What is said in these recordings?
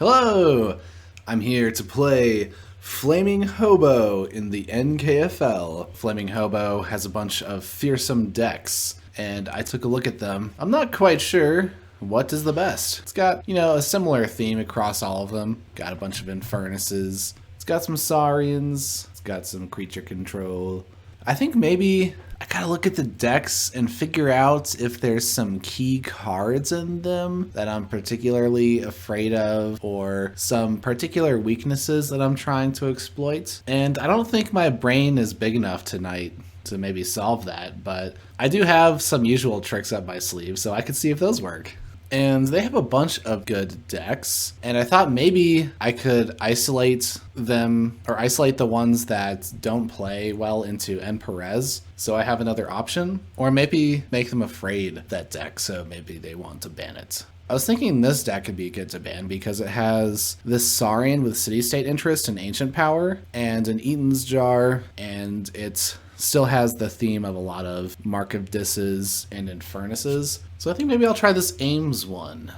Hello! I'm here to play FlamingHobo in the NKFL. FlamingHobo has a bunch of fearsome decks, and I took a look at them. I'm not quite sure what is the best. It's got, a similar theme across all of them. Got a bunch of Infernuses. It's got some Saurians. It's got some creature control. I think maybe I gotta look at the decks and figure out if there's some key cards in them that I'm particularly afraid of, or some particular weaknesses that I'm trying to exploit. And I don't think my brain is big enough tonight to maybe solve that, but I do have some usual tricks up my sleeve, so I could see if those work. And they have a bunch of good decks, and I thought maybe I could isolate them, or isolate the ones that don't play well into Perez, so I have another option, or maybe make them afraid of that deck, so maybe they want to ban it. I was thinking this deck could be good to ban because it has this Saurian with City-State interest and Ancient Power, and an Eaton's Jar, and it still has the theme of a lot of Mark of Disses and Infernuses. So I think maybe I'll try this Ames one.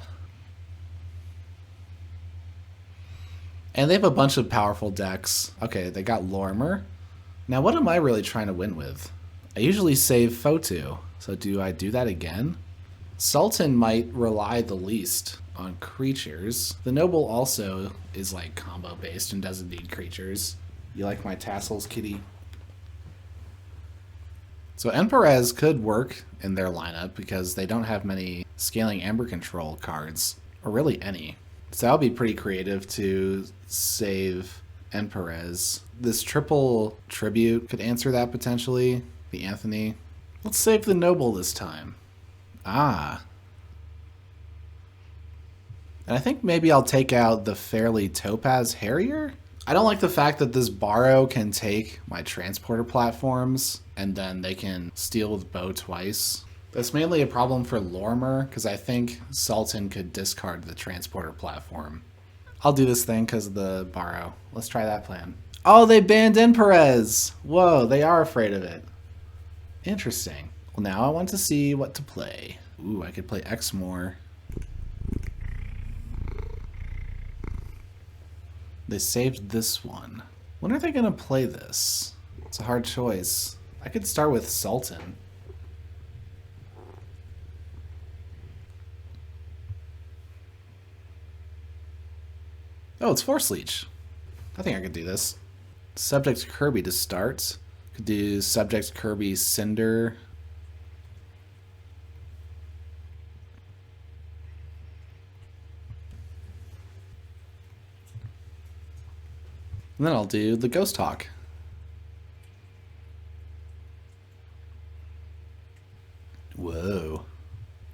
And they have a bunch of powerful decks. Okay, they got Lorimer. Now what am I really trying to win with? I usually save Fotu, so do I do that again? Sultan might rely the least on creatures. The Noble also is like combo based and doesn't need creatures. You like my tassels, kitty? So Perez could work in their lineup because they don't have many Scaling Amber Control cards, or really any. So that would be pretty creative to save Perez. This triple tribute could answer that potentially, the Anthony. Let's save the Noble this time. Ah. And I think maybe I'll take out the Fairly Topaz Harrier? I don't like the fact that this Borrow can take my transporter platforms and then they can steal with Bow twice. That's mainly a problem for Lorimer because I think Sultan could discard the transporter platform. I'll do this thing because of the Borrow. Let's try that plan. Oh, they banned Perez! Whoa, they are afraid of it. Interesting. Well, now I want to see what to play. Ooh, I could play Exmoor. They saved this one. When are they going to play this? It's a hard choice. I could start with Sultan. Oh, it's Force Leech. I think I could do this. Subject Kirby to start. Could do Subject Kirby Cinder. And then I'll do the Ghost Hawk. Whoa.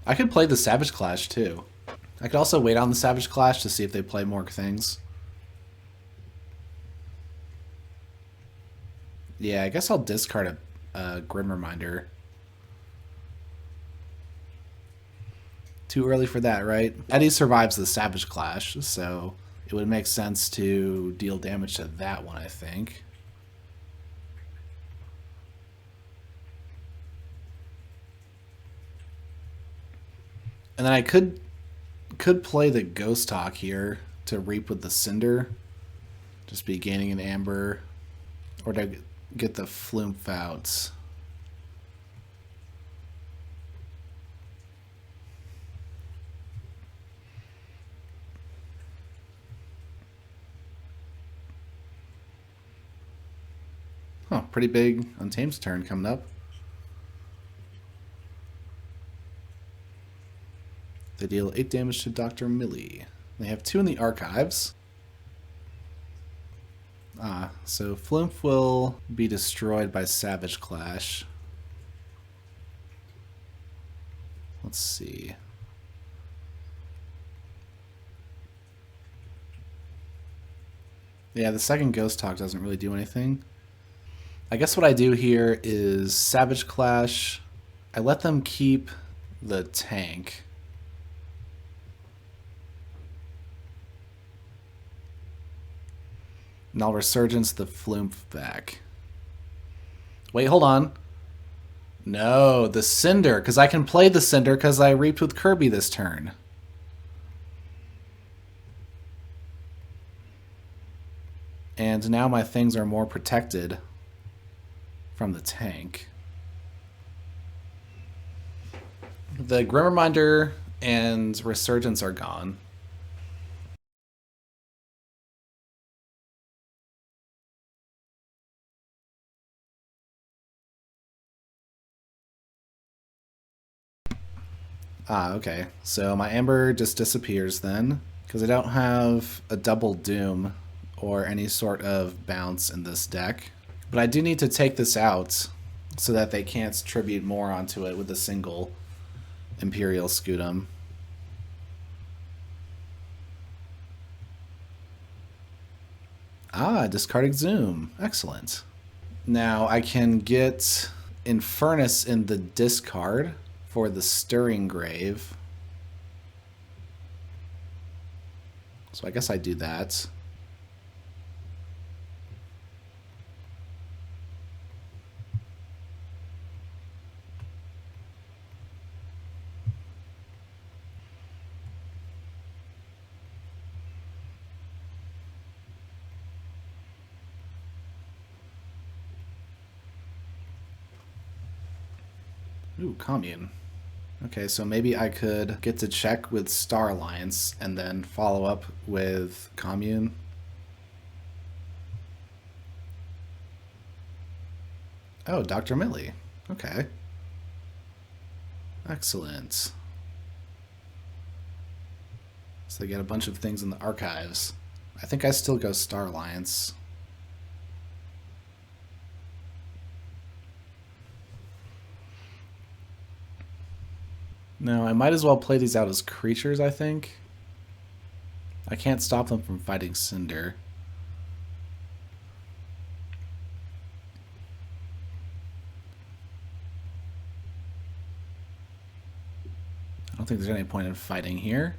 I could play the Savage Clash too. I could also wait on the Savage Clash to see if they play more things. Yeah, I guess I'll discard a Grim Reminder. Too early for that, right? Eddie survives the Savage Clash, so it would make sense to deal damage to that one, I think. And then I could play the Ghost Hawk here to reap with the Cinder. Just be gaining an Amber. Or to get the Flumph out. Oh, pretty big Untamed's turn coming up. They deal 8 damage to Dr. Millie. They have 2 in the archives. Ah, so Flumph will be destroyed by Savage Clash. Let's see. Yeah, the second Ghost Hawk doesn't really do anything. I guess what I do here is Savage Clash. I let them keep the tank. And I'll Resurgence the Flumph back. Wait, hold on. No, the Cinder, because I can play the Cinder because I reaped with Kirby this turn. And now my things are more protected from the tank. The Grim Reminder and Resurgence are gone. Ah, okay. So my Amber just disappears then, because I don't have a double Doom or any sort of bounce in this deck. But I do need to take this out so that they can't tribute more onto it with a single Imperial Scutum. Ah, discarding Zoom. Excellent. Now I can get Infernus in the discard for the Stirring Grave. So I guess I do that. Ooh, Commune. Okay, so maybe I could get to check with Star Alliance and then follow up with Commune. Oh, Dr. Millie. Okay. Excellent. So they get a bunch of things in the archives. I think I still go Star Alliance. No, I might as well play these out as creatures, I think. I can't stop them from fighting Cinder. I don't think there's any point in fighting here.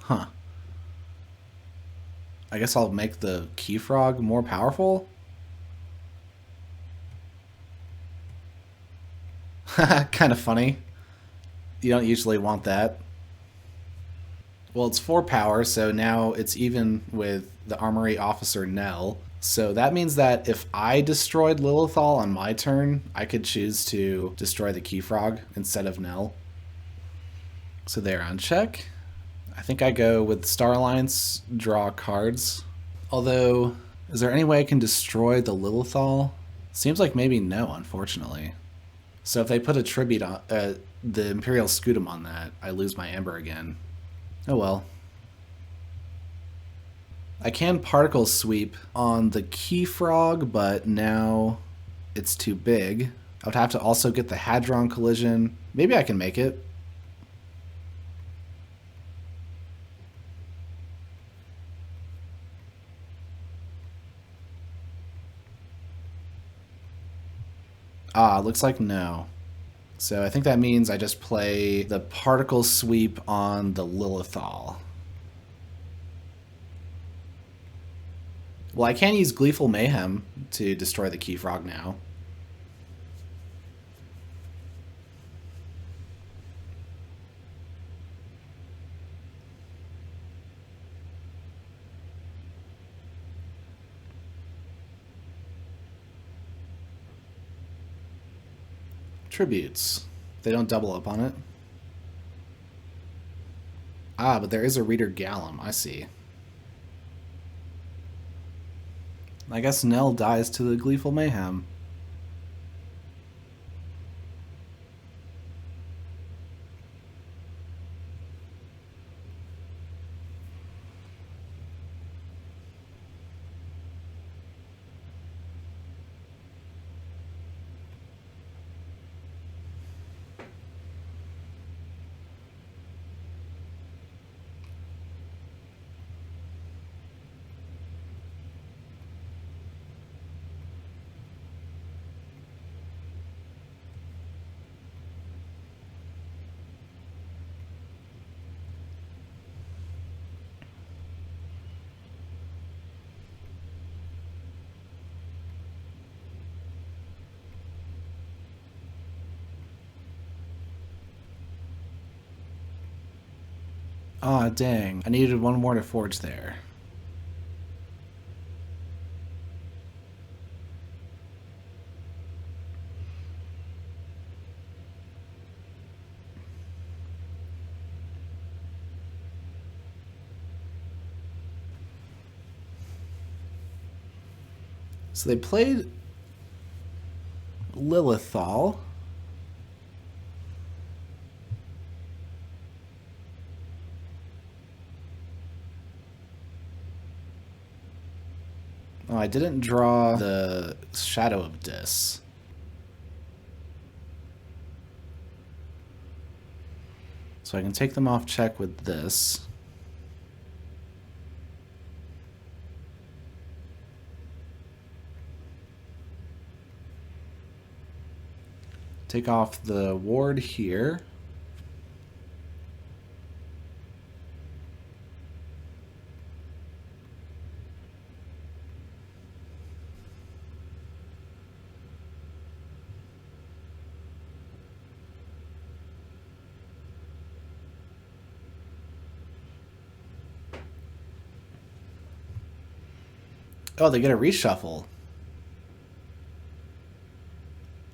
Huh. I guess I'll make the Keyfrog more powerful? Kind of funny. You don't usually want that. Well, it's 4 power, so now it's even with the Armory Officer Nell. So that means that if I destroyed Lilithal on my turn, I could choose to destroy the Keyfrog instead of Nell. So they're on check. I think I go with Star Alliance, draw cards. Although, is there any way I can destroy the Lilithal? Seems like maybe no, unfortunately. So if they put a tribute on the Imperial Scutum on that, I lose my Amber again. Oh well. I can particle sweep on the Keyfrog, but now it's too big. I would have to also get the Hadron Collision. Maybe I can make it. Ah, looks like no. So I think that means I just play the particle sweep on the Lilithal. Well, I can use Gleeful Mayhem to destroy the Keyfrog now. Tributes. They don't double up on it. Ah, but there is a Reader Gallum. I see. I guess Nell dies to the Gleeful Mayhem. Aw, dang. I needed one more to forge there. So they played Lilithal. Oh, I didn't draw the Shadow of Dis. So I can take them off check with this. Take off the ward here. Oh, they get a reshuffle.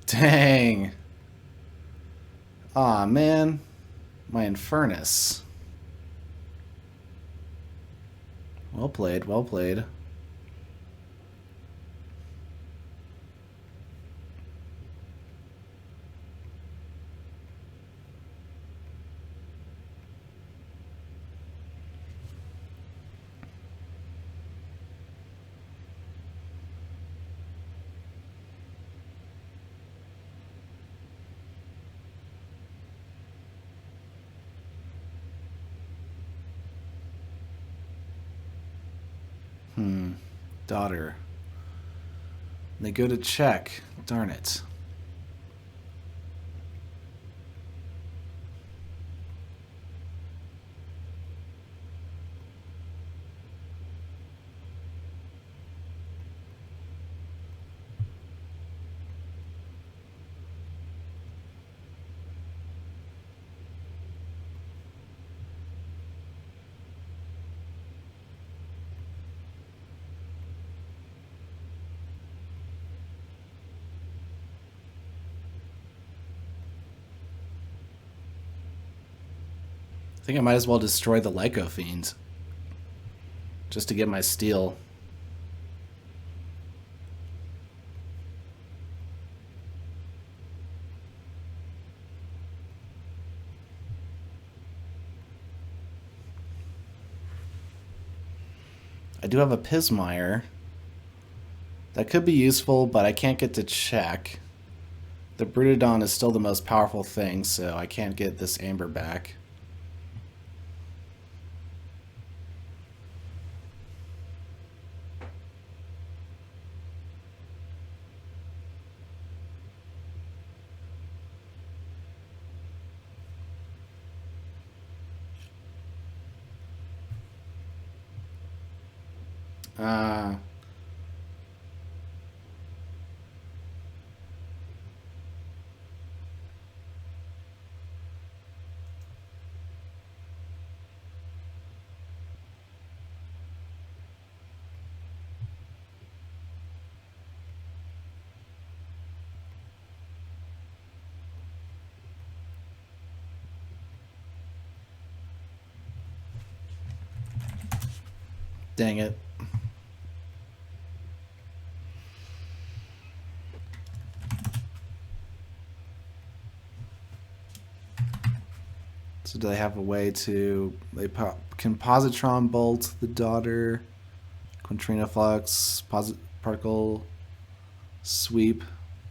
Dang. Aw, man. My Infernus. Well played, well played. Daughter. They go to check. Darn it. I think I might as well destroy the Lyco Fiend. Just to get my steal. I do have a Pismire. That could be useful, but I can't get to check. The Brutodon is still the most powerful thing, so I can't get this Amber back. Dang it. So do they have a way to... They can Positron Bolt the daughter, Quintrina Flux, Particle Sweep.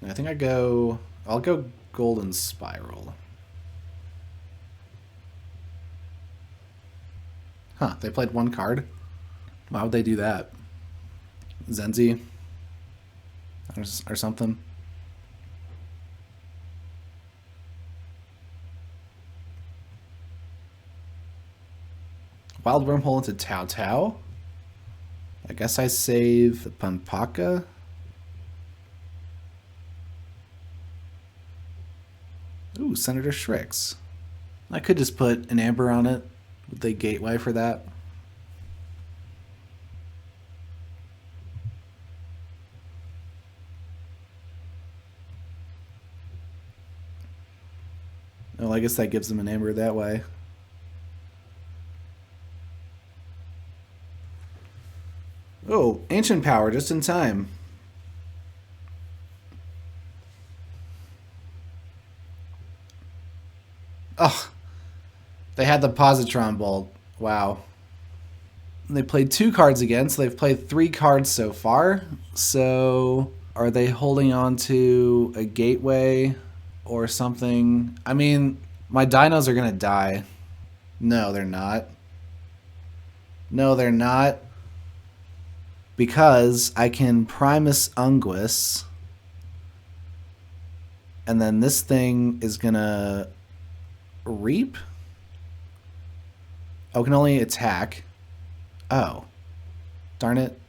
And I think I'll go Golden Spiral. Huh, they played one card? Why would they do that? Zenzi? Or something? Wild Wormhole into Tao Tao? I guess I save the Pampaka? Ooh, Senator Shrix. I could just put an Amber on it Would they gateway for that? Well, I guess that gives them an amber that way. Oh, ancient power just in time. Oh, they had the positron bolt. Wow. They played 2 cards again, so they've played 3 cards so far. So are they holding on to a gateway or something? I mean, my dinos are going to die. No, they're not. No, they're not. Because I can Primus Unguis. And then this thing is going to reap? Oh, can only attack. Oh. Darn it.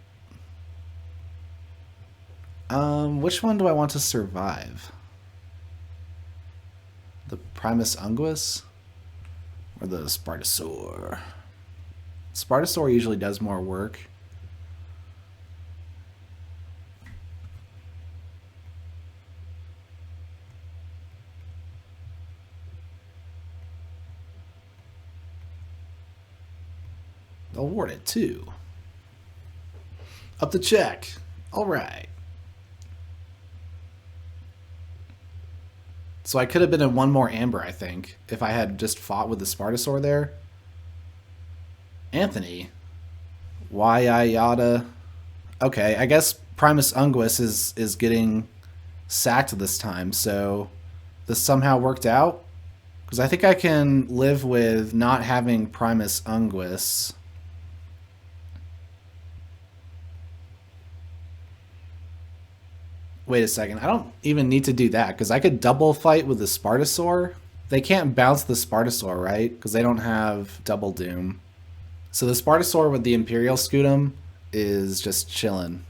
Which one do I want to survive? The Primus Unguis? Or the Spartosaur? Spartosaur usually does more work. They'll ward it too. Up the check. All right. So I could have been in 1 more amber, I think, if I had just fought with the Spartosaur there. Anthony. Why I yada. Okay, I guess Primus Unguis is getting sacked this time, so this somehow worked out? Because I think I can live with not having Primus Unguis. Wait a second, I don't even need to do that, because I could double fight with the Spartosaur. They can't bounce the Spartosaur, right? Because they don't have double doom. So the Spartosaur with the Imperial Scutum is just chilling.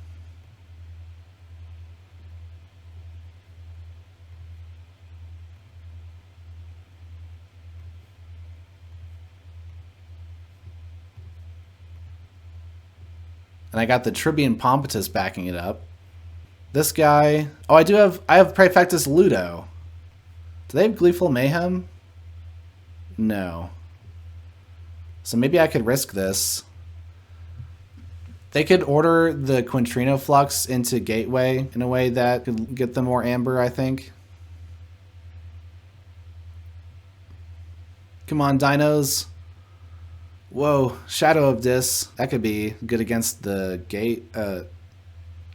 And I got the Tribian Pompetus backing it up. This guy... Oh, I have Praefectus Ludo. Do they have Gleeful Mayhem? No. So maybe I could risk this. They could order the Quintrino Flux into Gateway in a way that could get them more amber, I think. Come on, dinos. Whoa, Shadow of Dis. That could be good against the gate.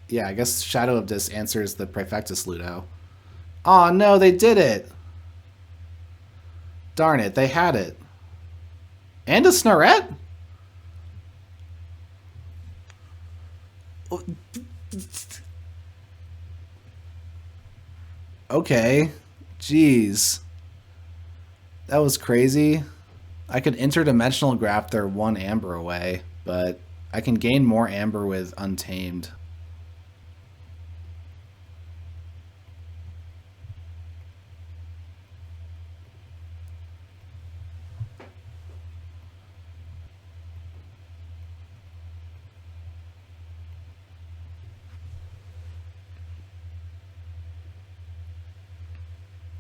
Yeah, I guess Shadow of Dis answers the Praefectus Ludo. Aw, oh, no, they did it. Darn it, they had it. And a Snarette? Okay. Jeez. That was crazy. I could interdimensional graph their 1 amber away, but I can gain more amber with Untamed.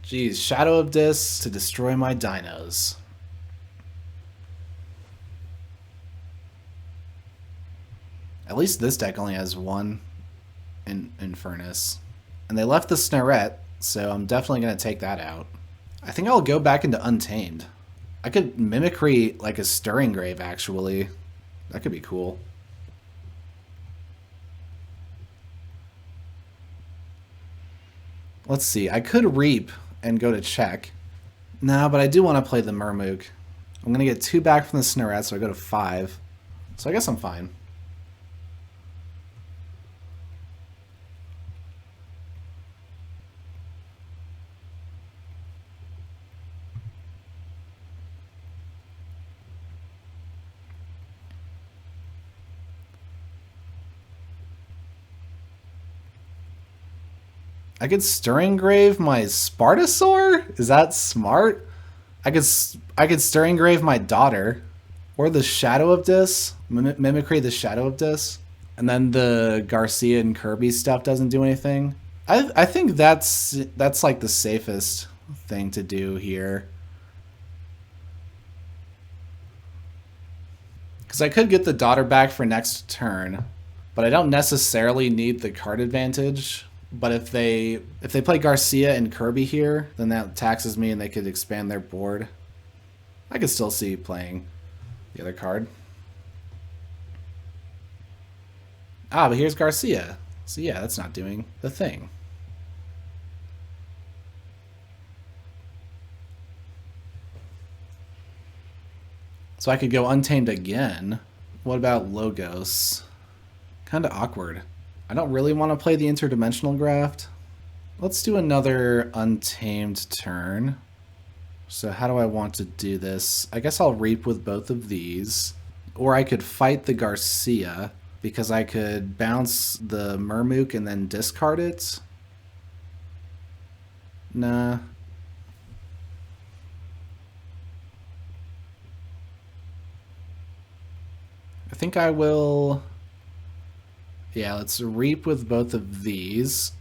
Jeez, Shadow of Dis to destroy my dinos. At least this deck only has 1 in Furnace. And they left the Snarette, so I'm definitely going to take that out. I think I'll go back into Untamed. I could Mimicry like a Stirring Grave, actually. That could be cool. Let's see, I could Reap and go to check. No, but I do want to play the Murmook. I'm going to get 2 back from the Snarette, so I go to 5. So I guess I'm fine. I could Stirring Grave my Spartosaur? Is that smart? I could Stirring Grave my daughter. Or the Shadow of Dis. Mimicry the Shadow of Dis. And then the Garcia and Kirby stuff doesn't do anything. I think that's like the safest thing to do here. Because I could get the daughter back for next turn, but I don't necessarily need the card advantage. But if they play Garcia and Kirby here, then that taxes me and they could expand their board. I could still see playing the other card. Ah, but here's Garcia. So yeah, that's not doing the thing. So I could go Untamed again. What about Logos? Kind of awkward. I don't really want to play the interdimensional graft. Let's do another Untamed turn. So how do I want to do this? I guess I'll Reap with both of these. Or I could fight the Garcia, because I could bounce the Murmook and then discard it. Nah. I think I will... Yeah, let's Reap with both of these.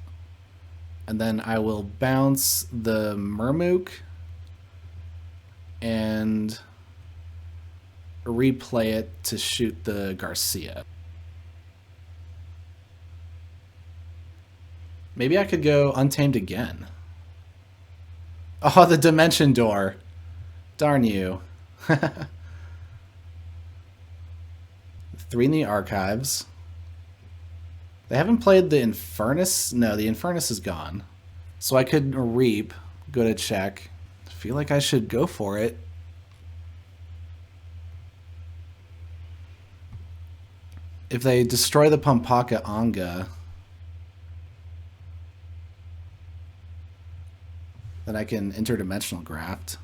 And then I will bounce the Murmook and replay it to shoot the Garcia. Maybe I could go Untamed again. Oh, the Dimension Door. Darn you. 3 in the archives. They haven't played the Infernus? No, the Infernus is gone. So I could Reap, go to check. I feel like I should go for it. If they destroy the Pampaka Anga, then I can interdimensional graft.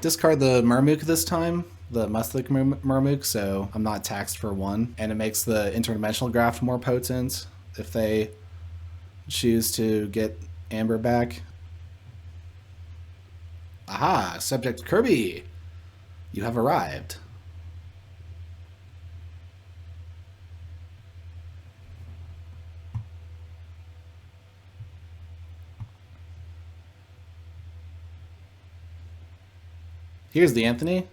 Discard the Murmook this time, the Muthlik Murmook, so I'm not taxed for 1. And it makes the interdimensional graft more potent if they choose to get Amber back. Aha! Subject Kirby! You have arrived. Here's the Anthony.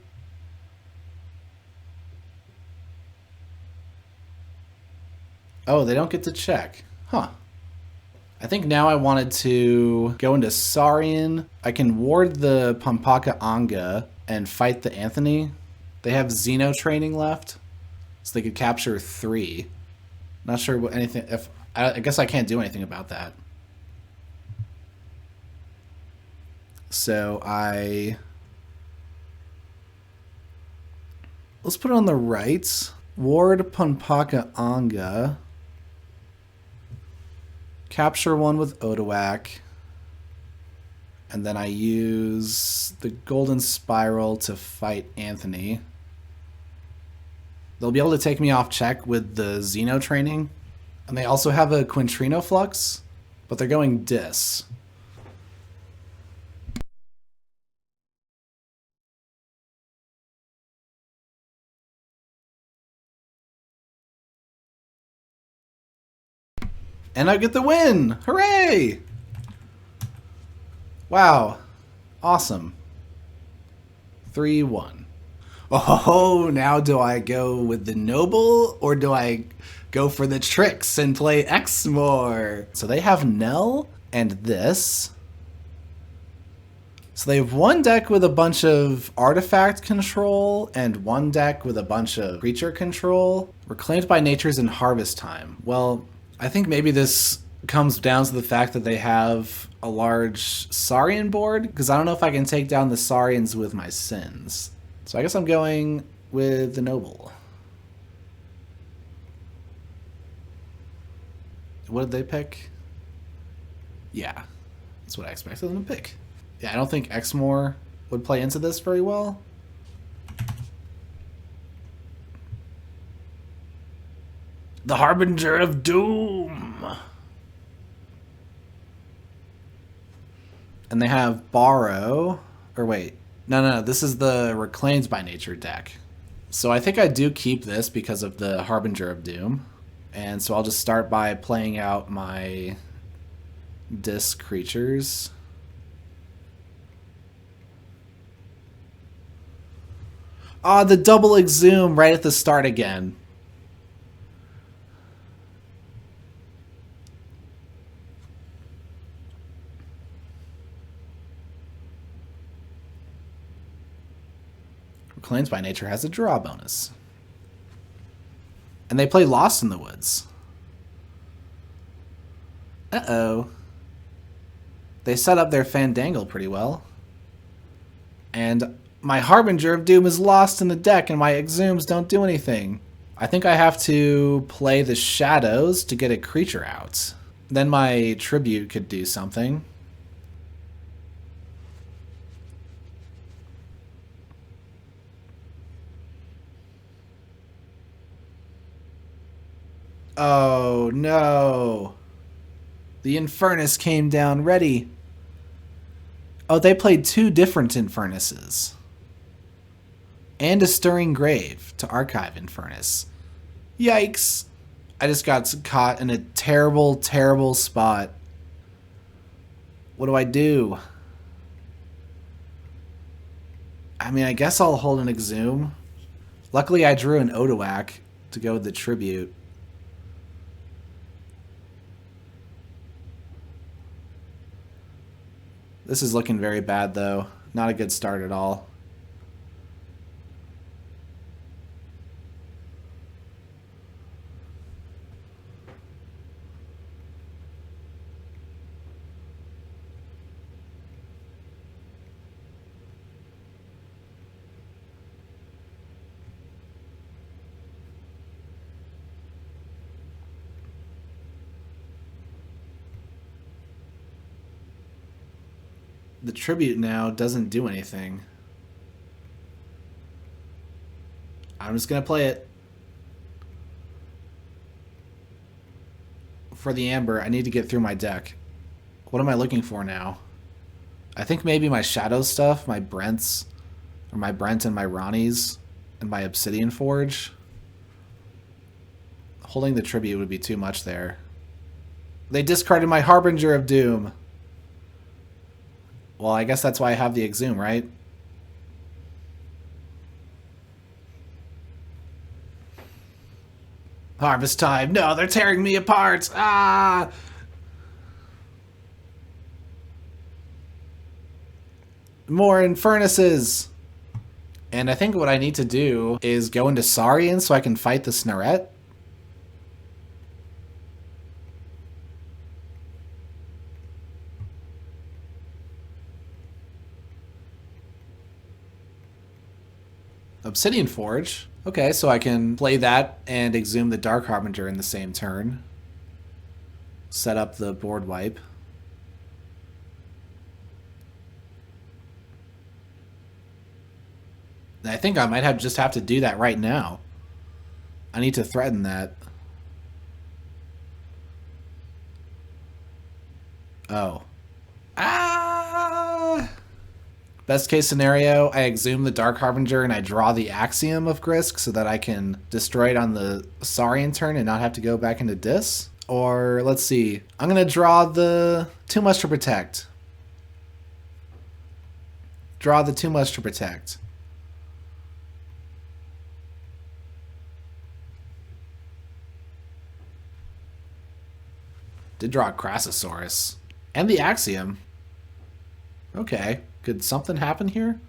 Oh, they don't get to check. Huh. I think now I wanted to go into Saurian. I can ward the Pampaka Anga and fight the Anthony. They have Xeno training left, so they could capture 3. Not sure what anything. If I guess I can't do anything about that. So let's put it on the right. Ward Pampaka Anga. Capture 1 with Odoak. And then I use the Golden Spiral to fight Anthony. They'll be able to take me off check with the Xeno training. And they also have a Quintrino Flux, but they're going Dis. And I get the win! Hooray! Wow. Awesome. 3-1. Oh, now do I go with the Noble, or do I go for the tricks and play Exmoor? So they have Nell and this. So they have one deck with a bunch of artifact control and one deck with a bunch of creature control. Reclaimed by Nature's in Harvest Time. Well, I think maybe this comes down to the fact that they have a large Saurian board, because I don't know if I can take down the Saurians with my Sins. So I guess I'm going with the Noble. What did they pick? Yeah, that's what I expected them to pick. Yeah, I don't think Exmoor would play into this very well. The Harbinger of Doom. And they have Borrow. Or wait. No. This is the Reclaimed by Nature deck. So I think I do keep this because of the Harbinger of Doom. And so I'll just start by playing out my disc creatures. Ah, the double Exhume right at the start again. Reclaimed by Nature has a draw bonus. And they play Lost in the Woods. Uh-oh. They set up their Fandangle pretty well. And my Harbinger of Doom is lost in the deck and my Exhumes don't do anything. I think I have to play the Shadows to get a creature out. Then my Tribute could do something. Oh, no. The Infernus came down ready. Oh, they played 2 different Infernuses. And a Stirring Grave to archive Infernus. Yikes. I just got caught in a terrible, terrible spot. What do I do? I mean, I guess I'll hold an Exhume. Luckily, I drew an Odoak to go with the Tribute. This is looking very bad, though. Not a good start at all. The Tribute now doesn't do anything. I'm just going to play it. For the Amber, I need to get through my deck. What am I looking for now? I think maybe my Shadow stuff, my Brents, or my Brent and my Ronnies, and my Obsidian Forge. Holding the Tribute would be too much there. They discarded my Harbinger of Doom. Well, I guess that's why I have the Exhume, right? Harvest time. No, they're tearing me apart. Ah! More Infernuses. And I think what I need to do is go into Saurian so I can fight the Snarette. Obsidian Forge. Okay, so I can play that and Exhume the Dark Harbinger in the same turn. Set up the board wipe. I think I might just have to do that right now. I need to threaten that. Oh. Ah! Best case scenario, I Exhume the Dark Harbinger and I draw the Axiom of Grisk so that I can destroy it on the Saurian turn and not have to go back into Dis. Or, let's see, I'm going to draw the Too Much to Protect. Draw the Too Much to Protect. Did draw a Crassosaurus. And the Axiom. Okay. Could something happen here?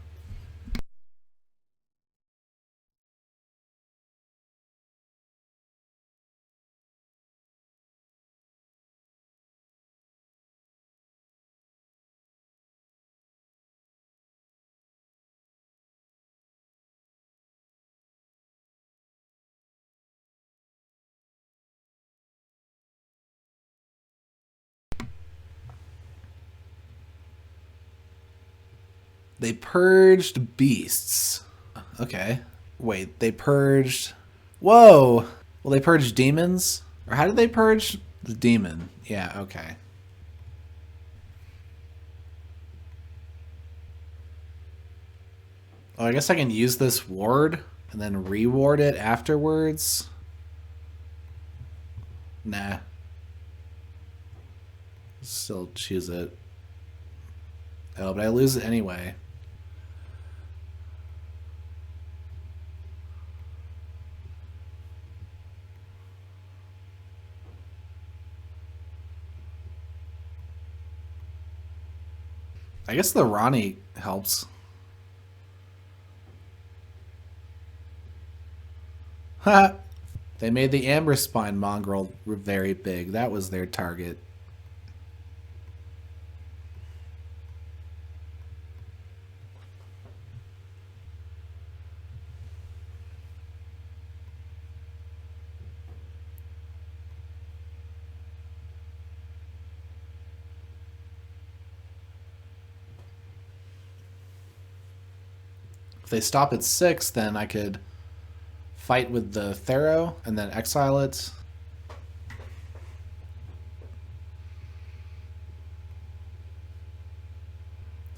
They purged beasts. Okay. Wait, they purged... Whoa! Well, they purged demons? Or how did they purge the demon? Yeah, okay. Oh, I guess I can use this ward and then reward it afterwards. Nah. Still choose it. Oh, but I lose it anyway. I guess the Ronnie helps. Ha! They made the Amber Spine Mongrel very big. That was their target. If they stop at 6, then I could fight with the Thero and then exile it.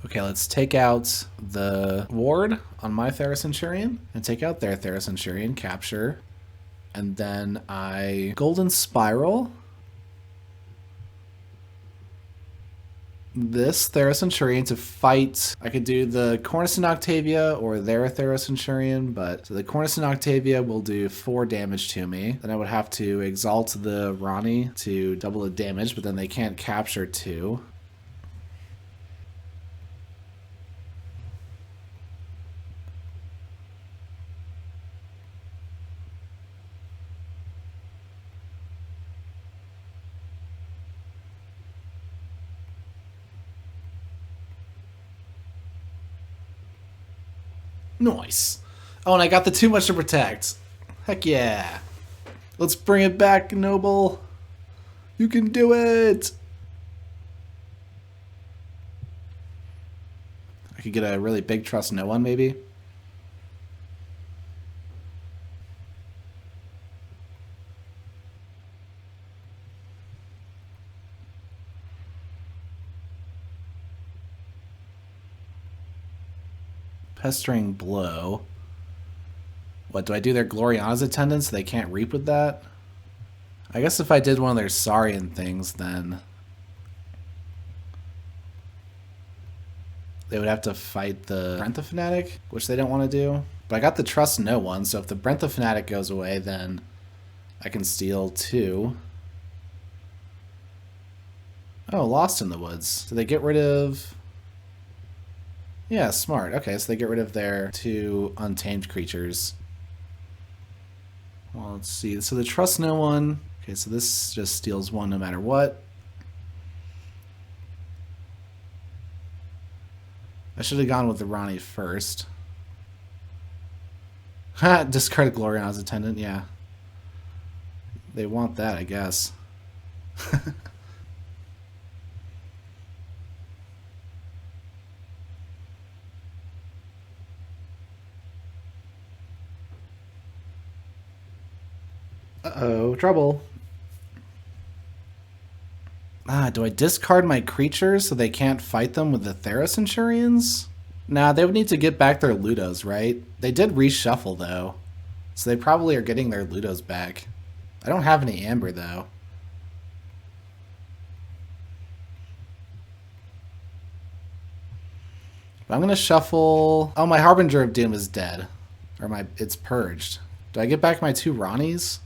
Okay, let's take out the ward on my Thera-Centurion and take out their Thera-Centurion, capture, and then I Golden Spiral this Thera-Centurion to fight. I could do the Cornicen Octavia or their Thera-Centurion, but so the Cornicen Octavia will do 4 damage to me. Then I would have to exalt the Ronnie to double the damage, but then they can't capture 2. Nice. Oh, and I got the too much to protect. Heck yeah. Let's bring it back, Noble. You can do it. I could get a really big trust no one, maybe. Pestering Blow. What, do I do their Gloriana's Attendants so they can't reap with that? I guess if I did one of their Saurian things, then they would have to fight the Brentha Fanatic, which they don't want to do. But I got the Trust No One, so if the Brentha Fanatic goes away, then I can steal 2. Oh, Lost in the Woods. Do they get rid of... Yeah, smart. Okay, so they get rid of their 2 untamed creatures. Well, let's see. So the Trust No One. Okay, so this just steals 1 no matter what. I should have gone with the Ronnie first. Ha! Discard Gloriana's Attendant, yeah. They want that, I guess. Uh-oh, trouble. Do I discard my creatures so they can't fight them with the Thera-Centurions? Nah, they would need to get back their Ludos, right? They did reshuffle, though. So they probably are getting their Ludos back. I don't have any Amber, though. But I'm going to shuffle... Oh, my Harbinger of Doom is dead. Or it's purged. Do I get back my 2 Ronnies?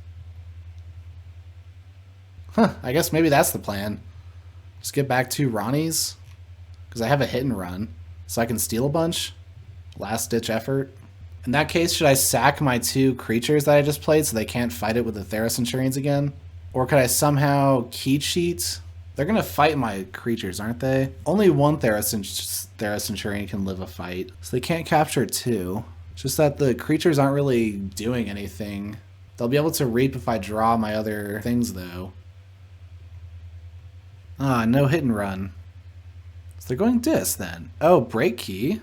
Huh, I guess maybe that's the plan. Just get back 2 Ronnies. Because I have a hit and run. So I can steal a bunch. Last ditch effort. In that case, should I sack my 2 creatures that I just played so they can't fight it with the Thera-Centurions again? Or could I somehow key cheat? They're going to fight my creatures, aren't they? Only 1 Thera-Centurion can live a fight. So they can't capture 2. It's just that the creatures aren't really doing anything. They'll be able to reap if I draw my other things, though. Ah, no hit and run. So they're going dis then. Oh, break key.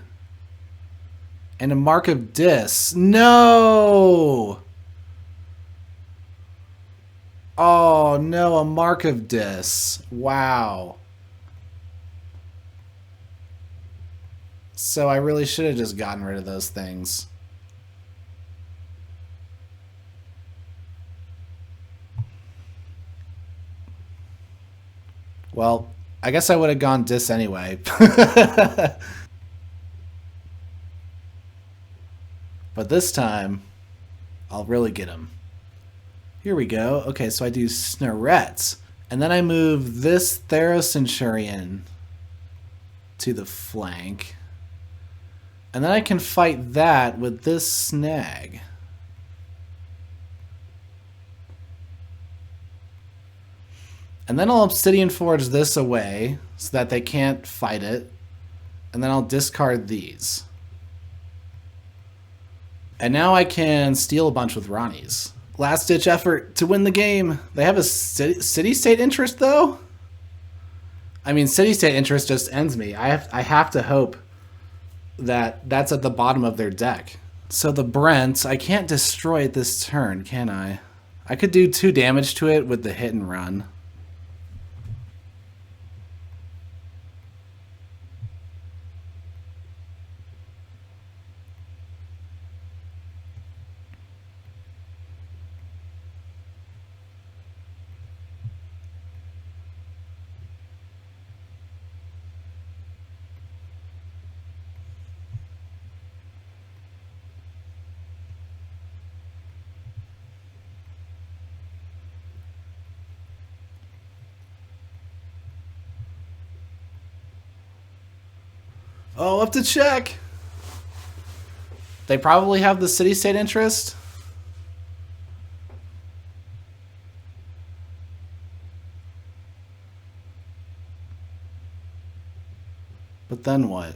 And a mark of dis. No! Oh, no, a mark of dis. Wow. So I really should have just gotten rid of those things. Well, I guess I would have gone dis anyway. But this time, I'll really get him. Here we go. Okay, so I do Snarets. And then I move this Therocenurion to the flank. And then I can fight that with this snag. And then I'll Obsidian Forge this away so that they can't fight it. And then I'll discard these. And now I can steal a bunch with Ronnie's. Last ditch effort to win the game. They have a city-state interest though? I mean, city-state interest just ends me. I have to hope that that's at the bottom of their deck. So the Brent, I can't destroy it this turn, can I? I could do 2 damage to it with the hit and run. Oh, up to check. They probably have the city-state interest. But then what?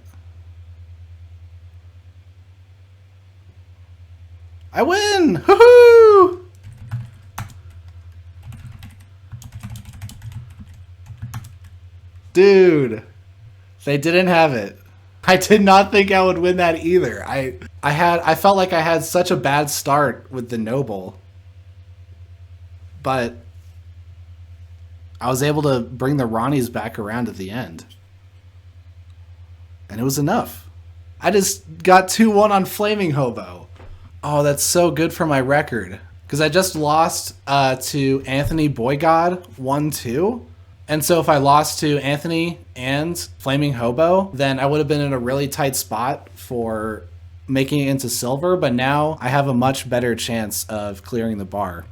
I win! Woohoo! Dude, they didn't have it. I did not think I would win that either. I felt like I had such a bad start with the Noble. But I was able to bring the Ronnies back around at the end. And it was enough. I just got 2-1 on FlamingHobo. Oh, that's so good for my record. Because I just lost to Anthony Boygod 1-2. And so if I lost to Anthony and FlamingHobo, then I would have been in a really tight spot for making it into silver, but now I have a much better chance of clearing the bar.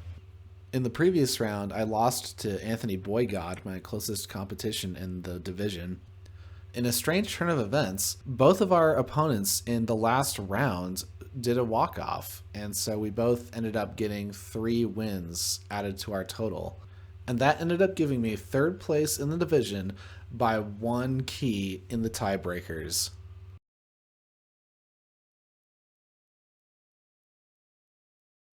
In the previous round, I lost to Anthony Boygod, my closest competition in the division. In a strange turn of events, both of our opponents in the last round did a walk-off, and so we both ended up getting 3 wins added to our total. And that ended up giving me 3rd place in the division by 1 key in the tiebreakers.